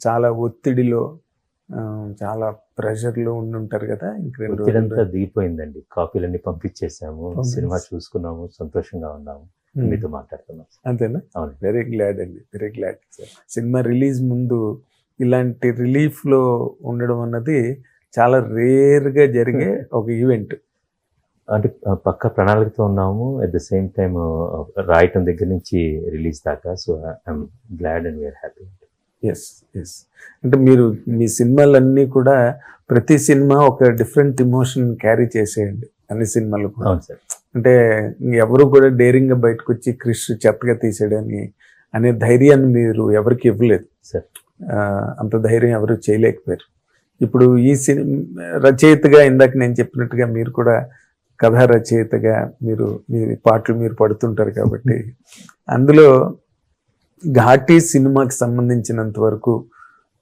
చాలా ఒత్తిడిలో చాలా ప్రెషర్లో ఉండుంటారు కదా. ఇంక 2 రోజులు ఒత్తిడంతా దిగిపోయిందండి. కాపీలన్నీ పంపించేసాము, సినిమా చూసుకున్నాము, సంతోషంగా ఉన్నాము, మీతో మాట్లాడుతున్నాం. అంతేనా? అవును. వెరీ గ్లాడ్ అండి, very glad sir. Cinema release ముందు ఇలాంటి రిలీఫ్లో ఉండడం అన్నది చాలా రేర్గా జరిగే ఒక ఈవెంట్. అంటే పక్క ప్రణాళికతో ఉన్నాము, అట్ ద సేమ్ టైమ్ రాయటం దగ్గర నుంచి రిలీజ్ దాకా. So I'm glad and we are happy. Yes yes. అంటే మీరు మీ సినిమాలన్నీ కూడా ప్రతి సినిమా ఒక డిఫరెంట్ ఇమోషన్ క్యారీ చేసేయండి అన్ని సినిమాలు కూడా. అవును సార్. అంటే ఎవరు కూడా డేరింగ్గా బయటకు వచ్చి క్రిష్ చెత్తగా తీసాడని అనే ధైర్యాన్ని మీరు ఎవరికి ఇవ్వలేదు సార్. అంత ధైర్యం ఎవరు చేయలేకపోయారు. ఇప్పుడు ఈ రచయితగా ఇందాక నేను చెప్పినట్టుగా మీరు కూడా కథా రచయితగా మీరు మీ పాటలు మీరు పడుతుంటారు కాబట్టి అందులో ఘాటీ సినిమాకి సంబంధించినంత వరకు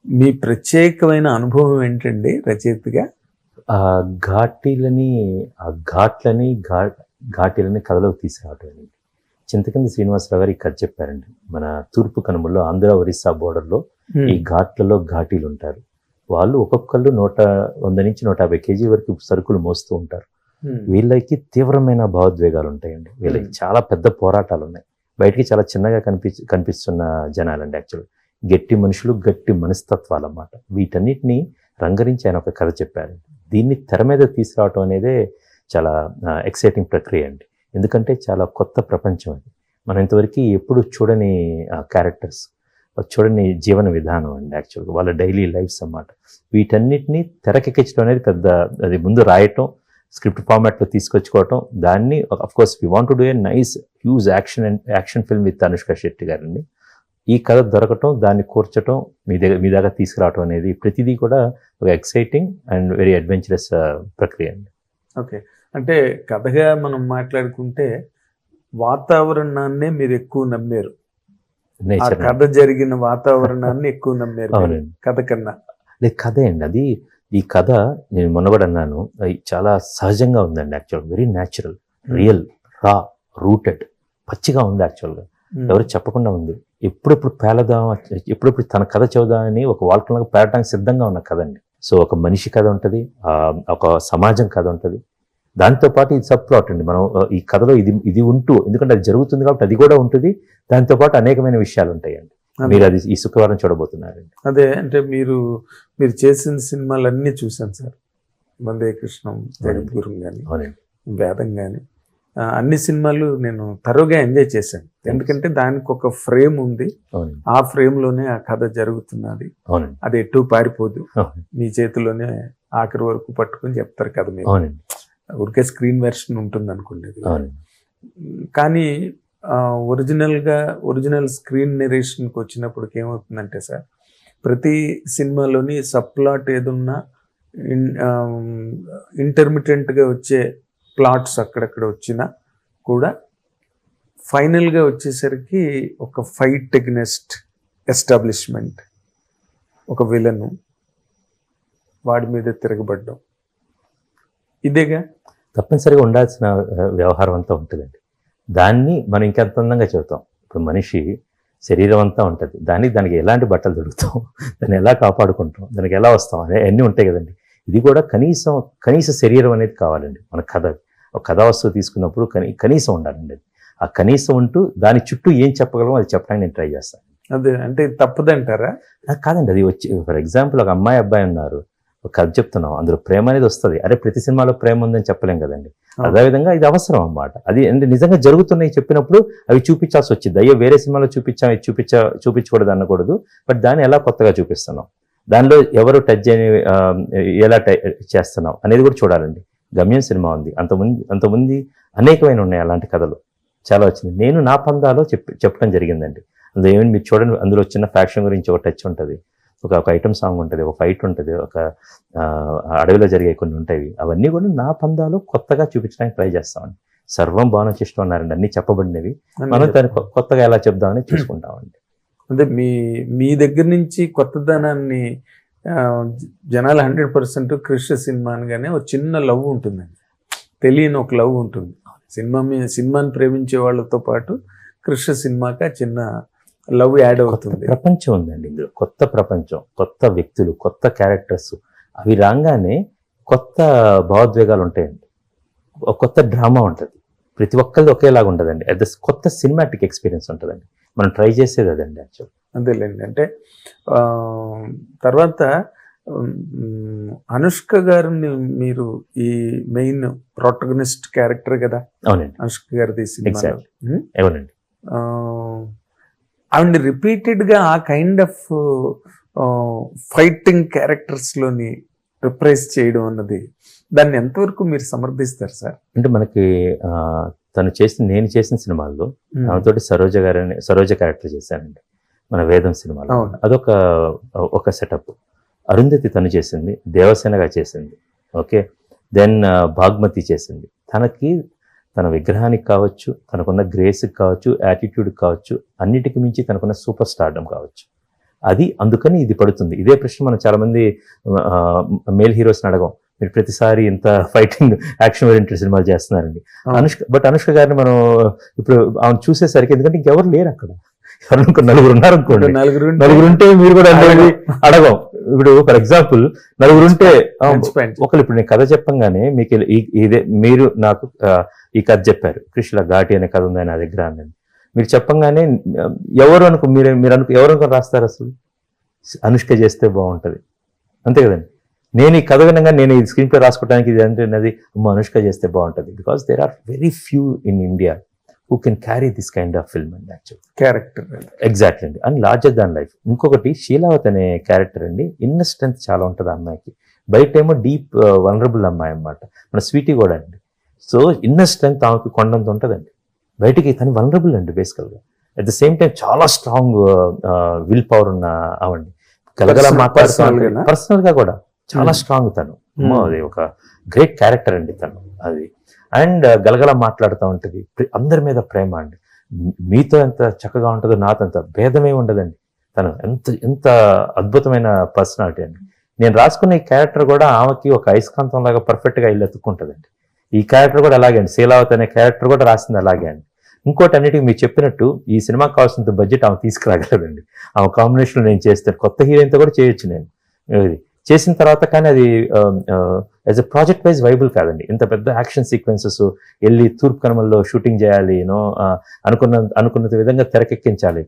మీ ప్రత్యేకమైన అనుభవం ఏంటండి రచయితగా? ఘాటీలని కథలోకి తీసుకురావటం. చింతకింది శ్రీనివాసరావు గారు ఈ కథ చెప్పారండి. మన తూర్పు కనుమల్లో ఆంధ్ర ఒరిస్సా బోర్డర్లో ఈ ఘాట్లలో ఘాటీలు ఉంటారు. వాళ్ళు ఒక్కొక్కళ్ళు 100 నుంచి 150 కేజీ వరకు సరుకులు మోస్తూ ఉంటారు. వీళ్ళకి తీవ్రమైన భావోద్వేగాలు ఉంటాయండి. వీళ్ళకి చాలా పెద్ద పోరాటాలు ఉన్నాయి. బయటికి చాలా చిన్నగా కనిపిస్తున్న జనాలండి. యాక్చువల్ గట్టి మనుషులు, గట్టి మనస్తత్వాలు అన్నమాట. వీటన్నిటిని రంగరించి ఆయన ఒక కథ చెప్పారు. దీన్ని తెర మీద తీసుకురావటం అనేదే చాలా ఎక్సైటింగ్ ప్రక్రియ అండి. ఎందుకంటే చాలా కొత్త ప్రపంచం అది. మనం ఇంతవరకు ఎప్పుడు చూడని క్యారెక్టర్స్, చూడని జీవన విధానం అండి. యాక్చువల్గా వాళ్ళ డైలీ లైఫ్స్ అన్నమాట. వీటన్నిటిని తెరకెక్కించడం అనేది పెద్ద, అది ముందు రాయటం, స్క్రిప్ట్ ఫార్మాట్లో తీసుకొచ్చుకోవటం, దాన్ని of course we want to do a nice huge action film with Anushka Shetty గారండి. ఈ కథ దొరకటం, దాన్ని కూర్చటం, మీ దాకా తీసుకురావటం అనేది ప్రతిదీ కూడా ఒక ఎక్సైటింగ్ అండ్ వెరీ అడ్వెంచరస్ ప్రక్రియ అండి. ఓకే. అంటే కథగా మనం మాట్లాడుకుంటే వాతావరణాన్నే మీరు ఎక్కువ నమ్మారు. కథ జరిగిన వాతావరణాన్ని ఎక్కువ నమ్మారు కథ కన్నా. లేదు, కథే అండి అది. ఈ కథ నేను మొన్న కూడా అన్నాను, చాలా సహజంగా ఉందండి. యాక్చువల్ వెరీ న్యాచురల్, రియల్, రా, రూటెడ్, పచ్చిగా ఉంది. యాక్చువల్గా ఎవరు చెప్పకుండా ఉంది. ఎప్పుడెప్పుడు పేలదాం, ఎప్పుడెప్పుడు తన కథ చదువుదామని ఒక వాల్కంలాగా పేరటానికి సిద్ధంగా ఉన్న కథ అండి. సో ఒక మనిషి కథ ఉంటుంది, ఒక సమాజం కథ ఉంటుంది, దాంతోపాటు ఇది సబ్ ప్లాట్ అండి. మనం ఈ కథలో ఇది ఉంటూ, ఎందుకంటే అది జరుగుతుంది కాబట్టి అది కూడా ఉంటుంది. దాంతోపాటు అనేకమైన విషయాలు ఉంటాయండి. మీరు అది ఈ శుక్రవారం చూడబోతున్నారండి. అదే అంటే మీరు చేసిన సినిమాలన్నీ చూశాను సార్. వందే కృష్ణం, జగద్గురు కానీ, వేదం కానీ, అన్ని సినిమాలు నేను తరువుగా ఎంజాయ్ చేశాను. ఎందుకంటే దానికి ఒక ఫ్రేమ్ ఉంది, ఆ ఫ్రేమ్లోనే ఆ కథ జరుగుతున్నది. అది ఎటు పారిపోదు, మీ చేతిలోనే ఆఖరి వరకు పట్టుకుని చెప్తారు కదా. మీరు ఊరికే స్క్రీన్ వెర్షన్ ఉంటుంది అనుకోండి. కానీ ఒరిజినల్ స్క్రీన్ నెరేషన్కి వచ్చినప్పటికి ఏమవుతుందంటే సార్, ప్రతి సినిమాలోని సబ్ ప్లాట్ ఏదున్నా ఇంటర్మిటెంట్గా వచ్చే ప్లాట్స్ అక్కడక్కడ వచ్చినా కూడా ఫైనల్గా వచ్చేసరికి ఒక ఫైట్ ఎగ్నెస్ట్ ఎస్టాబ్లిష్మెంట్, ఒక విలను, వాడి మీద తిరగబడ్డం, ఇదేగా తప్పనిసరిగా ఉండాల్సిన వ్యవహారం అంతా ఉంటుందండి. దాన్ని మనం ఇంకెంత అందంగా చెబుతాం. ఇప్పుడు మనిషి శరీరం అంతా ఉంటుంది, దానికి ఎలాంటి బట్టలు దొరుకుతాం, దాన్ని ఎలా కాపాడుకుంటాం, దానికి ఎలా వస్తాం అన్నీ ఉంటాయి కదండి. ఇది కూడా కనీస శరీరం అనేది కావాలండి మన కథ. ఒక కథా వస్తువు తీసుకున్నప్పుడు కనీసం ఉండాలండి. ఆ కనీసం ఉంటూ దాని చుట్టూ ఏం చెప్పగలమో అది చెప్పడానికి నేను ట్రై చేస్తాను. అదే అంటే తప్పదంటారా? కాదండి, అది వచ్చి ఫర్ ఎగ్జాంపుల్ ఒక అమ్మాయి అబ్బాయి ఉన్నారు, ఒక కథ చెప్తున్నాం, అందులో ప్రేమ అనేది వస్తుంది. అరే ప్రతి సినిమాలో ప్రేమ ఉందని చెప్పలేం కదండి. అదేవిధంగా ఇది అవసరం అన్నమాట. అది అంటే నిజంగా జరుగుతున్నాయి చెప్పినప్పుడు అవి చూపించాల్సి వచ్చింది. అయ్యో వేరే సినిమాలో చూపించాం, ఇది చూపించకూడదు అనకూడదు. బట్ దాన్ని ఎలా కొత్తగా చూపిస్తున్నాం, దానిలో ఎవరు టచ్ చేయని ఎలా చేస్తున్నాం అనేది కూడా చూడాలండి. గమ్యం సినిమా ఉంది, అంతమంది అనేకమైన ఉన్నాయి అలాంటి కథలు, చాలా వచ్చింది. నేను నా పందాలో చెప్పడం జరిగిందండి. అందులో ఏమైనా మీరు చూడండి, అందులో చిన్న ఫ్యాక్షన్ గురించి ఒక టచ్ ఉంటుంది, ఒక ఐటమ్ సాంగ్ ఉంటుంది, ఒక ఫైట్ ఉంటుంది, ఒక అడవిలో జరిగే కొన్ని ఉంటాయి. అవన్నీ కూడా నా పందాలో కొత్తగా చూపించడానికి ట్రై చేస్తామండి. సర్వం బాగా చేస్తూ ఉన్నారండి, అన్నీ చెప్పబడినవి. మనం దాన్ని కొత్తగా ఎలా చెప్దామని చూసుకుంటామండి. అంటే మీ దగ్గర నుంచి కొత్తదనాన్ని జనాలు 100% క్రిష్ సినిమా అనగానే ఒక చిన్న లవ్ ఉంటుందండి, తెలియని ఒక లవ్ ఉంటుంది. సినిమాని ప్రేమించే వాళ్ళతో పాటు క్రిష్ సినిమాకి చిన్న లవ్ యాడ్ అవుతుంది. ప్రపంచం ఉందండి ఇందులో, కొత్త ప్రపంచం, కొత్త వ్యక్తులు, కొత్త క్యారెక్టర్స్. అవి రాగానే కొత్త భావోద్వేగాలు ఉంటాయండి, ఒక కొత్త డ్రామా ఉంటుంది. ప్రతి ఒక్కరిది ఒకేలాగా ఉండదండి. అట్ ద కొత్త సినిమాటిక్ ఎక్స్పీరియన్స్ ఉంటుందండి. మనం ట్రై చేసేది అదండి యాక్చువల్. అంతేలేండి. అంటే తర్వాత అనుష్క గారిని మీరు ఈ మెయిన్ ప్రొటగనిస్ట్ క్యారెక్టర్ కదా. అవునండి, అనుష్క గారిది సినిమా. అవునండి. ఆవిడ రిపీటెడ్ గా ఆ కైండ్ ఆఫ్ ఫైటింగ్ క్యారెక్టర్స్ లోని రిప్రైజ్ చేయడం అన్నది, దాన్ని ఎంతవరకు మీరు సమర్థిస్తారు సార్? అంటే మనకి నేను చేసిన సినిమాల్లో ఆమెతోటి సరోజ క్యారెక్టర్ చేశానండి మన వేదం సినిమాలో. అదొక సెటప్. అరుంధతి తను చేసింది, దేవసేనగా చేసింది. ఓకే, దెన్ భాగ్మతి చేసింది. తన విగ్రహానికి కావచ్చు, తనకున్న గ్రేస్కి కావచ్చు, యాటిట్యూడ్కి కావచ్చు, అన్నిటికి మించి తనకున్న సూపర్ స్టార్డమ్ కావచ్చు. అందుకని ఇది పడుతుంది. ఇదే ప్రశ్న మనం చాలా మంది మేల్ హీరోస్ని అడగం, మీరు ప్రతిసారి ఇంత ఫైటింగ్ యాక్షన్ ఓరియంటెడ్ సినిమాలు చేస్తున్నారండి. అనుష్క గారిని మనం ఇప్పుడు ఆమె చూసేసరికి, ఎందుకంటే ఇంకెవరు లేరు అక్కడ, ఎవరు నలుగురు ఉన్నారు అనుకోండి, నలుగురుంటే మీరు కూడా అడగం. ఇప్పుడు ఫర్ ఎగ్జాంపుల్ నలుగురుంటే ఒకరు, ఇప్పుడు నేను కథ చెప్పంగానే మీకు మీరు నాకు ఈ కథ చెప్పారు, కృష్ణ ఘాటి అనే కథ ఉంది నా దగ్గర అని మీరు చెప్పంగానే ఎవరు అనుకుని రాస్తారు అసలు? అనుష్క చేస్తే బాగుంటది, అంతే కదండి. నేను ఈ కథ వినగా నేను ఈ స్క్రీన్ ప్లే రాసుకోవడానికి ఇది అంటే అనుష్క చేస్తే బాగుంటుంది. Because there are very few in India who can carry this kind of film and actually character. Exactly అండి. And larger than life. ఇంకొకటి శీలావతి అనే క్యారెక్టర్ అండి, ఇన్నర్ స్ట్రెంత్ చాలా ఉంటుంది ఆ అమ్మాయికి. బయట ఏమో డీప్ వనరబుల్ అమ్మాయి అన్నమాట, మన స్వీటీ కూడా అండి. సో ఇన్నర్ స్ట్రెంత్ ఆమెకి కొండంత ఉంటుందండి, బయటికి తను వనరబుల్ అండి బేసికల్గా. అట్ ద సేమ్ టైం చాలా స్ట్రాంగ్ విల్ పవర్ ఉన్న ఆవండి. గలగల మాట్లాడుతూ పర్సనల్ గా కూడా చాలా స్ట్రాంగ్ తను. అది ఒక గ్రేట్ క్యారెక్టర్ అండి తను అది. అండ్ గలగల మాట్లాడుతూ ఉంటుంది, అందరి మీద ప్రేమ అండి. మీతో ఎంత చక్కగా ఉంటుందో నాతో అంత భేదమే ఉండదండి. తను ఎంత అద్భుతమైన పర్సనాలిటీ అండి. నేను రాసుకున్న ఈ క్యారెక్టర్ కూడా ఆమెకి ఒక అయస్కాంతం లాగా పర్ఫెక్ట్గా ఇల్లు ఎత్తుక్కుంటుందండి. ఈ క్యారెక్టర్ కూడా అలాగే అండి, శీలావతి అనే క్యారెక్టర్ కూడా రాసింది అలాగే అండి. ఇంకోటి అన్నిటికీ మీరు చెప్పినట్టు ఈ సినిమాకి కావాల్సినంత బడ్జెట్ ఆమె తీసుకురాగలదండి. ఆమె కాంబినేషన్లో నేను చేస్తాను, కొత్త హీరోయిన్తో కూడా చేయొచ్చు నేను ఇది చేసిన తర్వాత. కానీ అది as a project wise viable కాదండి. ఇంత పెద్ద యాక్షన్ సీక్వెన్సెస్ వెళ్ళి తూర్పు కనుమల్లో షూటింగ్ చేయాలి, అనుకున్న విధంగా తెరకెక్కించాలి,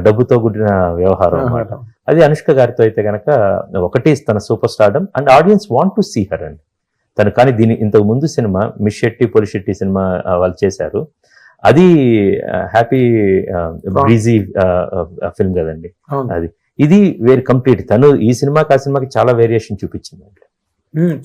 డబ్బుతో కూడిన వ్యవహారం అన్నమాట. అది అనుష్క గారితో అయితే కనుక ఒకటి తన super stardom and audience want to see her అండి తను. కానీ ఇంతకు ముందు cinema miss Shetty Polishetty cinema వాళ్ళు చేశారు, అది హ్యాపీ బ్రీజీ ఫిల్మ్ కదండి అది. ఇది వేరే కంప్లీట్. తను ఈ సినిమాకి ఆ సినిమాకి చాలా వేరియేషన్ చూపించింది.